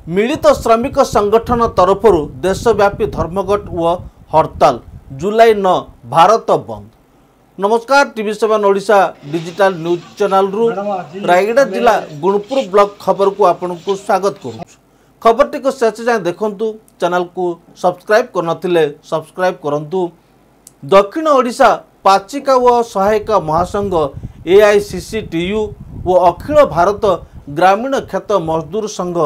मिलित श्रमिक संगठन तरफरु देशव्यापी धर्मघट व हड़ताल जुलाई 9 भारत बंद। नमस्कार, TV 7 Odisha digital news channel रु रायगड़ा जिला गुणपुर ब्लॉक खबर को आपन को स्वागत करूँ। खबर को शेष जाए देखंतु, चैनल को सब्सक्राइब करनथिले सब्सक्राइब करंतु। दक्षिण ओडिशा पाचिका व सहायक महासंघ AICCTU व अखिल भारत ग्रामीण खेत मजदूर संघ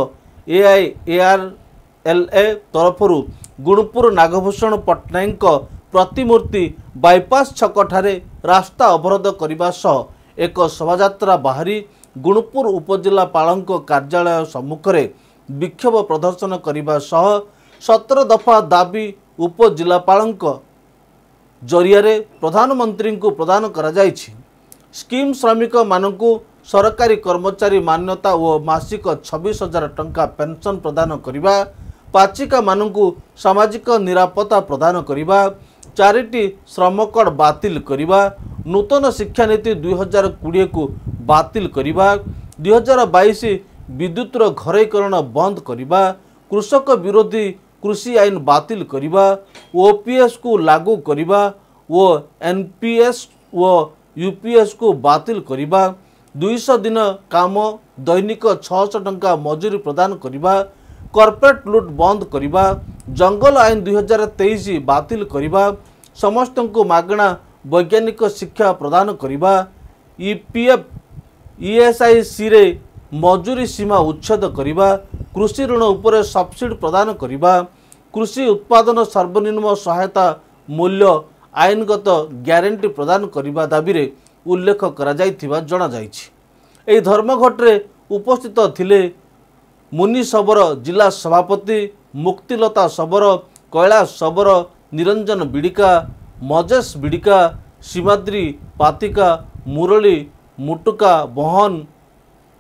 AIARLA तरफरु गुणपुर नागभूषण पट्टनायक प्रतिमूर्ति बाईपास छकठारे रास्ता अवरोध करने सह एक शोभायात्रा बाहरी गुणपुर उपजिलापाल कार्यालय सम्मुख में विक्षोभ प्रदर्शन करने सह 17 दफा दाबी उपजिलापाल जरिया प्रधानमंत्री को प्रदान करा जायछि। स्कीम श्रमिक मानकु सरकारी कर्मचारी मान्यता व मासिक 26,000 टंका पेंशन प्रदान करिबा, पाचिका मानकु सामाजिक निरापत्ता प्रदान करिबा, चारिटी श्रम कार्ड बातिल करिबा, नूतन शिक्षा नीति 2020 को बातिल करिबा, 2022 विद्युतर घरेकरण बंद करिबा, कृषक विरोधी कृषि आईन बातिल करिबा, OPS को लागू करिबा व NPS व UPS को बातिल करिबा, 200 दिन काम दैनिक 600 टंका मजूरी प्रदान करिबा, कॉर्पोरेट लूट बंद करिबा, जंगल आईन 2023 बातिल करिबा, समस्त को मागणा वैज्ञानिक शिक्षा प्रदान करिबा, EPF ESIC रे मजूरी सीमा उच्छेद करिबा, कृषि ऋण उपरे सब्सिडी प्रदान करिबा, कृषि उत्पादन सर्वनिम्न सहायता मूल्य आईनगत ग्यारंटी प्रदान करिबा दाबी रे उल्लेख करा जायथिबा जणा जायछि। एही धर्मघटरे उपस्थित थिले मुनि सबर जिला सभापति मुक्तिलता सबर, कैलाश सबर, निरंजन बिडिका, मजेश बिडिका, सीमाद्री पातिका, मुरली मुटुका बहन,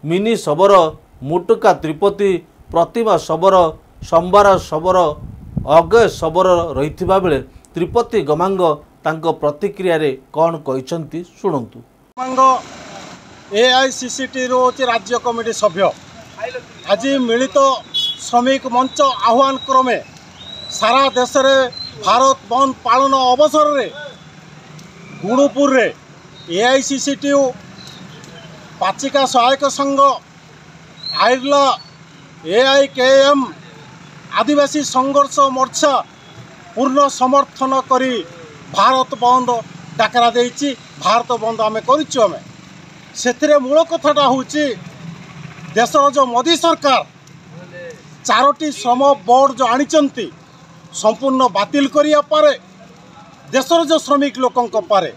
मिनी सबर, मुटुका त्रिपति, प्रतिमा सबर, संबारा सबर, अगय सबर रहिथिबा बेले त्रिपति गमांग तांको प्रतिक्रिया रे कौन कहिसंती सुनंतु। गमांग AICCT राज्य कमिटी सभ्य आज मिलित श्रमिक मंच आह्वान क्रमे सारा देश में भारत बंद पालन अवसर रे गुणपुर रे AICCT पाचिका सहायक संघ आइरला AIKM आदिवासी संघर्ष मोर्चा पूर्ण समर्थन करी भारत बंद डाकरा देइछि। भारत बंद आमे करिछु। आमे सेथिरे मूल कथाटा होछि देशर जो मोदी सरकार 4टी श्रम बोर्ड जो आनिचंती संपूर्ण बातिल करिया पारे, देशर जो श्रमिक लोकंक पारे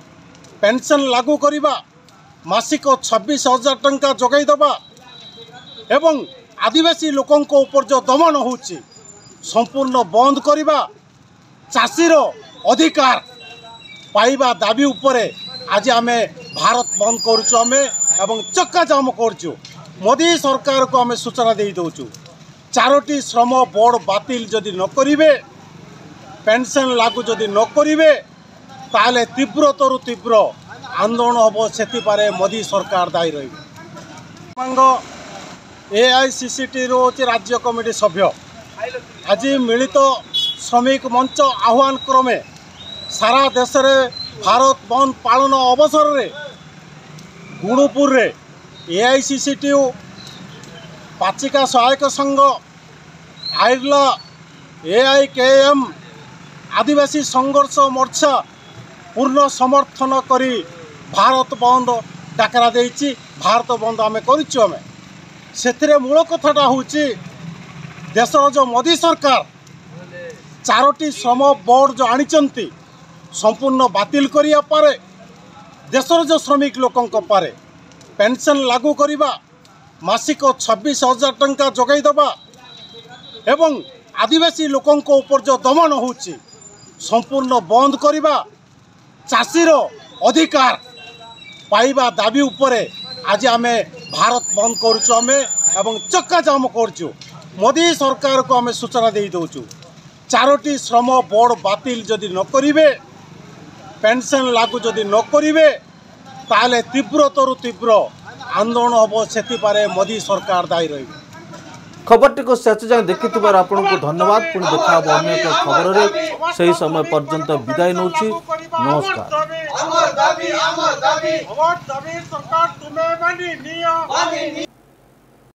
पेंशन लागू करिबा, मासिक 26,000 टंका जोगाई दबा एवं आदिवासी लोकंक ऊपर जो दमन होछि संपूर्ण बंद करिबा, चाषीर अधिकार पाइबा दाबी उपरे आज आमे भारत बंद करुचु। आमे एवं चक्का जाम करुचु। मोदी सरकार को आमे सूचना दे दउचु 4टी श्रम बोर्ड बातिल जदि न करिवे, पेंशन लागू जदि न करिवे ताले तीव्रतरु तीव्र आंदोलन हबो। सेति पारे मोदी सरकार दायी रहिबे। गमांग AICCT राज्य कमिटी सभ्य आज मिलित श्रमिक मंच आह्वान क्रमे सारा देश में भारत बंद पालन अवसर रे गुणपुर रे AICCT पाचिका सहायक संघ आइरला AIKM आदिवासी संघर्ष मोर्चा पूर्ण समर्थन करी भारत बंद डाकरा देइछि। भारत बंद आमे करिछु। आमे सेथिरे मूल कथाटा होछि देशर जो मोदी सरकार 4टी श्रम बोर्ड जो आनिचंती संपूर्ण बातिल करिया पारे, देशर जो श्रमिक लोकंक पारे पेंशन लागू करिबा, मासिक 26,000 टंका जोगाई दबा एवं आदिवासी लोकंक ऊपर जो दमन होछि संपूर्ण बंद करिबा, चाषीर अधिकार पाइबा दाबी उपरे आज आमे भारत बंद करुचु। आमे एवं चक्का जाम करुचु। मोदी सरकार को आमे सूचना दे दउचु 4टी श्रम बोर्ड बातिल जदि न करिवे, पेंशन लागू जदि न करिवे ताले तीव्रतरु तीव्र आंदोलन हम से मोदी सरकार दायी रही। खबरटी को शेष जाए देखिथिबार आपनको धन्यवाद। पुणी देखा अन्य एक खबर रे सही समय पर्यंत विदाय नौछि। नमस्कार।